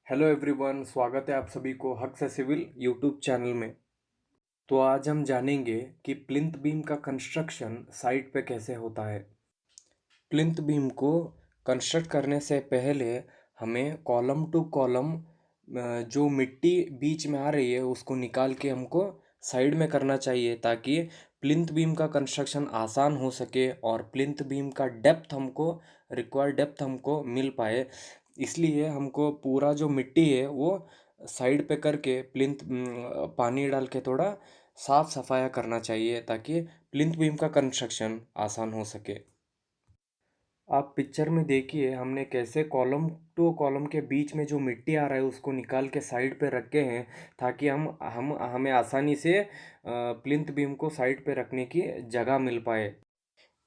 Hello everyone, स्वागत है आप सभी को हक से सिविल यूट्यूब चैनल में। तो आज हम जानेंगे कि प्लिंथ बीम का कंस्ट्रक्शन साइट पे कैसे होता है। प्लिंथ बीम को कंस्ट्रक्ट करने से पहले हमें कॉलम टू कॉलम जो मिट्टी बीच में आ रही है उसको निकाल के हमको साइड में करना चाहिए, ताकि प्लिंथ बीम का कंस्ट्रक्शन आसान हो सके और प्लिंथ बीम का डेप्थ हमको रिक्वायर्ड डेप्थ हमको मिल पाए। इसलिए हमको पूरा जो मिट्टी है वो साइड पे करके पानी डाल के थोड़ा साफ सफाया करना चाहिए, ताकि प्लिंथ बीम का कंस्ट्रक्शन आसान हो सके। आप पिक्चर में देखिए हमने कैसे कॉलम टू कॉलम के बीच में जो मिट्टी आ रहा है उसको निकाल के साइड पे रखे हैं, ताकि हम हमें आसानी से प्लिंथ बीम को साइड पे रखने की जगह मिल पाए।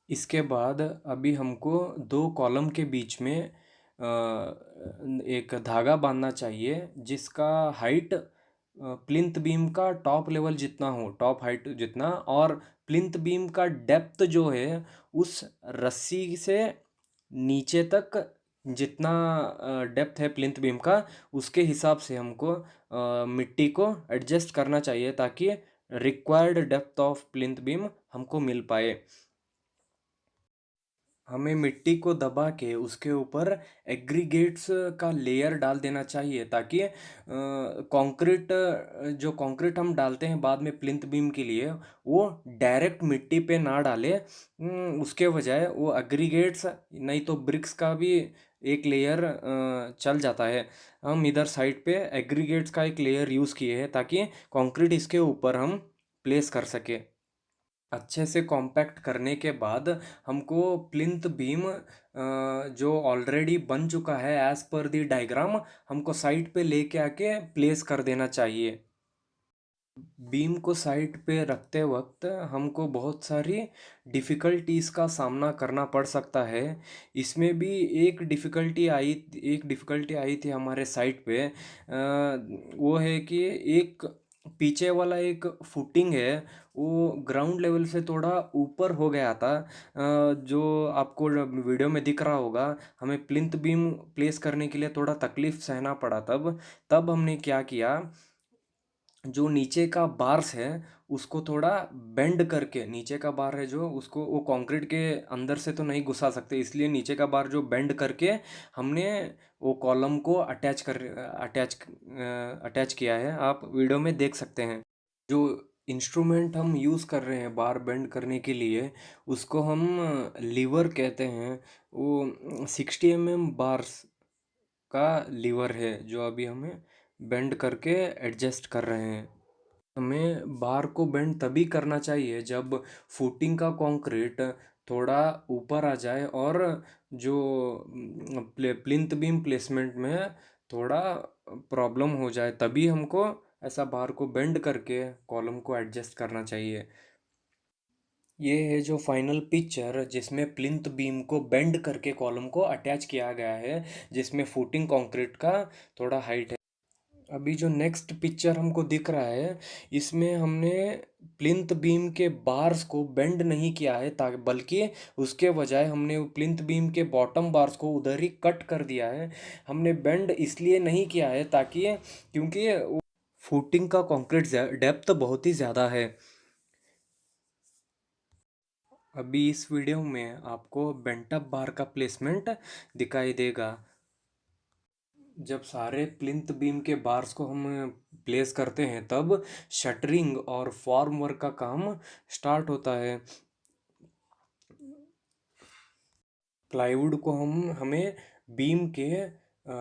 इसके बाद अभी हमको दो कॉलम के बीच में एक धागा बांधना चाहिए जिसका हाइट प्लिंथ बीम का टॉप लेवल जितना हो, टॉप हाइट जितना, और प्लिंथ बीम का डेप्थ जो है उस रस्सी से नीचे तक जितना डेप्थ है प्लिंथ बीम का, उसके हिसाब से हमको मिट्टी को एडजस्ट करना चाहिए, ताकि required depth of plinth beam हमको मिल पाए। हमें मिट्टी को दबा के उसके ऊपर एग्रीगेट्स का लेयर डाल देना चाहिए, ताकि कंक्रीट जो कंक्रीट हम डालते हैं बाद में प्लिंथ बीम के लिए वो डायरेक्ट मिट्टी पे ना डाले। उसके बजाय वो एग्रीगेट्स नहीं तो ब्रिक्स का भी एक लेयर चल जाता है। हम इधर साइड पे एग्रीगेट्स का एक लेयर यूज़ किए हैं, ताकि कंक्रीट इसके ऊपर हम प्लेस कर सके। अच्छे से कॉम्पैक्ट करने के बाद हमको प्लिंथ बीम जो ऑलरेडी बन चुका है एज पर दी डायग्राम, हमको साइड पे लेके आके प्लेस कर देना चाहिए। बीम को साइड पे रखते वक्त हमको बहुत सारी डिफ़िकल्टीज़ का सामना करना पड़ सकता है। इसमें भी एक डिफ़िकल्टी आई थी हमारे साइट पे। वो है कि एक पीछे वाला एक फुटिंग है वो ग्राउंड लेवल से थोड़ा ऊपर हो गया था। जो आपको वीडियो में दिख रहा होगा, हमें प्लिंथ बीम प्लेस करने के लिए थोड़ा तकलीफ सहना पड़ा। तब तब हमने क्या किया, जो नीचे का बार्स है उसको थोड़ा बेंड करके, नीचे का बार है जो उसको वो कंक्रीट के अंदर से तो नहीं घुसा सकते, इसलिए नीचे का बार जो बेंड करके हमने वो कॉलम को अटैच किया है। आप वीडियो में देख सकते हैं। जो इंस्ट्रूमेंट हम यूज़ कर रहे हैं बार बेंड करने के लिए उसको हम लीवर कहते हैं। वो 60 बार्स का लीवर है जो अभी हमें बेंड करके एडजस्ट कर रहे हैं। हमें बार को बेंड तभी करना चाहिए जब फुटिंग का कंक्रीट थोड़ा ऊपर आ जाए और जो प्लिंथ बीम प्लेसमेंट में थोड़ा प्रॉब्लम हो जाए, तभी हमको ऐसा बार को बेंड करके कॉलम को एडजस्ट करना चाहिए। ये है जो फाइनल पिक्चर जिसमें प्लिंथ बीम को बेंड करके कॉलम को अटैच किया गया है, जिसमें फुटिंग कंक्रीट का थोड़ा हाइट है। अभी जो नेक्स्ट पिक्चर हमको दिख रहा है इसमें हमने प्लिंथ बीम के बार्स को बेंड नहीं किया है, ताकि बल्कि उसके बजाय हमने प्लिंथ बीम के बॉटम बार्स को उधर ही कट कर दिया है। हमने बेंड इसलिए नहीं किया है ताकि क्योंकि फुटिंग का कंक्रीट डेप्थ बहुत ही ज़्यादा है। अभी इस वीडियो में आपको बेंट अप बार का प्लेसमेंट दिखाई देगा। जब सारे प्लिंथ बीम के बार्स को हम प्लेस करते हैं तब शटरिंग और फॉर्म वर्क का काम स्टार्ट होता है। प्लाईवुड को हमें बीम के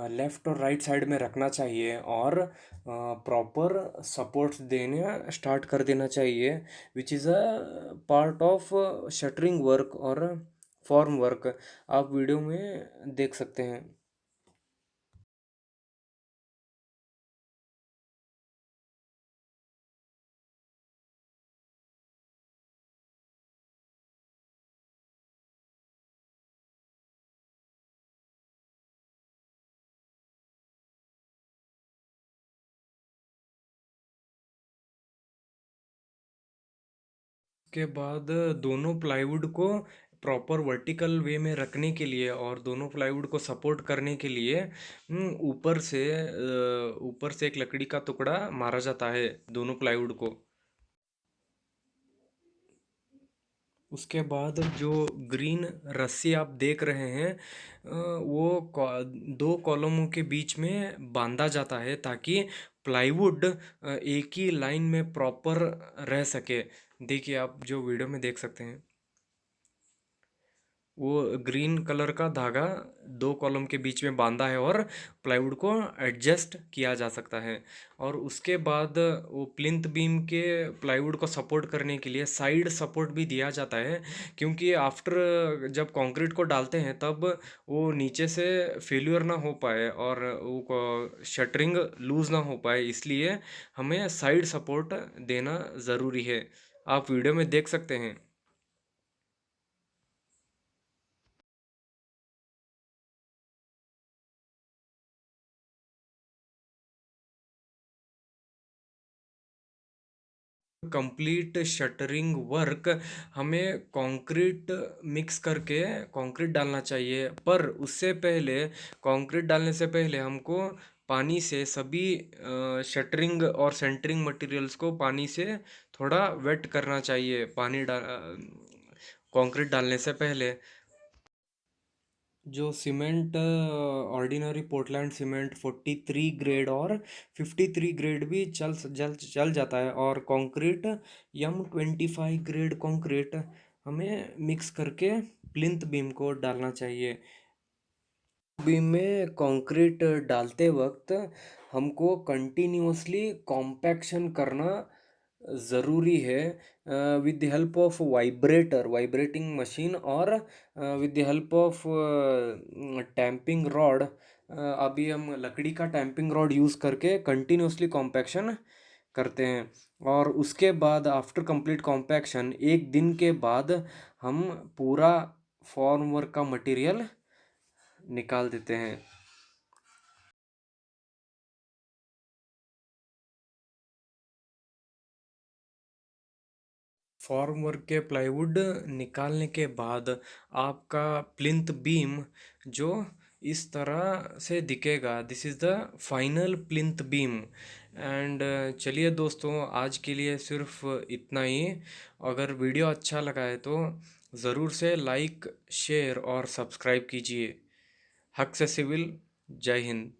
लेफ़्ट और राइट साइड में रखना चाहिए और प्रॉपर सपोर्ट्स देने स्टार्ट कर देना चाहिए, which is a part of shuttering work और फॉर्म वर्क। आप वीडियो में देख सकते हैं। के बाद दोनों प्लाईवुड को प्रॉपर वर्टिकल वे में रखने के लिए और दोनों प्लाईवुड को सपोर्ट करने के लिए ऊपर से एक लकड़ी का टुकड़ा मारा जाता है दोनों प्लाईवुड को। उसके बाद जो ग्रीन रस्सी आप देख रहे हैं वो दो कॉलमों के बीच में बांधा जाता है ताकि प्लाईवुड एक ही लाइन में प्रॉपर रह सके। देखिए आप जो वीडियो में देख सकते हैं, वो ग्रीन कलर का धागा दो कॉलम के बीच में बांधा है और प्लाईवुड को एडजस्ट किया जा सकता है। और उसके बाद वो प्लिंथ बीम के प्लाईवुड को सपोर्ट करने के लिए साइड सपोर्ट भी दिया जाता है, क्योंकि आफ्टर जब कंक्रीट को डालते हैं तब वो नीचे से फेल्यूर ना हो पाए और वो शटरिंग लूज ना हो पाए, इसलिए हमें साइड सपोर्ट देना ज़रूरी है। आप वीडियो में देख सकते हैं। कंप्लीट शटरिंग वर्क हमें कंक्रीट मिक्स करके कंक्रीट डालना चाहिए, पर उससे पहले कंक्रीट डालने से पहले हमको पानी से सभी शटरिंग और सेंटरिंग मटेरियल्स को पानी से थोड़ा वेट करना चाहिए पानी डाल कंक्रीट डालने से पहले। जो cement ordinary Portland cement 43 grade और 53 ग्रेड भी चल जाता है, और कंक्रीट M25 ग्रेड कंक्रीट हमें मिक्स करके प्लिंथ बीम को डालना चाहिए। बीम में कंक्रीट डालते वक्त हमको कंटिन्यूअसली कॉम्पैक्शन करना ज़रूरी है with the help of vibrating machine, और with the help of tamping rod. अभी हम लकड़ी का टैंपिंग रॉड यूज़ करके कंटिन्यूअसली कॉम्पैक्शन करते हैं। और उसके बाद आफ्टर कंप्लीट कॉम्पैक्शन एक दिन के बाद हम पूरा फॉर्म वर्क का मटेरियल निकाल देते हैं। फॉर्म वर्क के प्लाईवुड निकालने के बाद आपका प्लिंथ बीम जो इस तरह से दिखेगा, this is the final plinth beam. And चलिए दोस्तों, आज के लिए सिर्फ इतना ही। अगर वीडियो अच्छा लगा है तो ज़रूर से लाइक शेयर और सब्सक्राइब कीजिए। हक से सिविल। जय हिंद।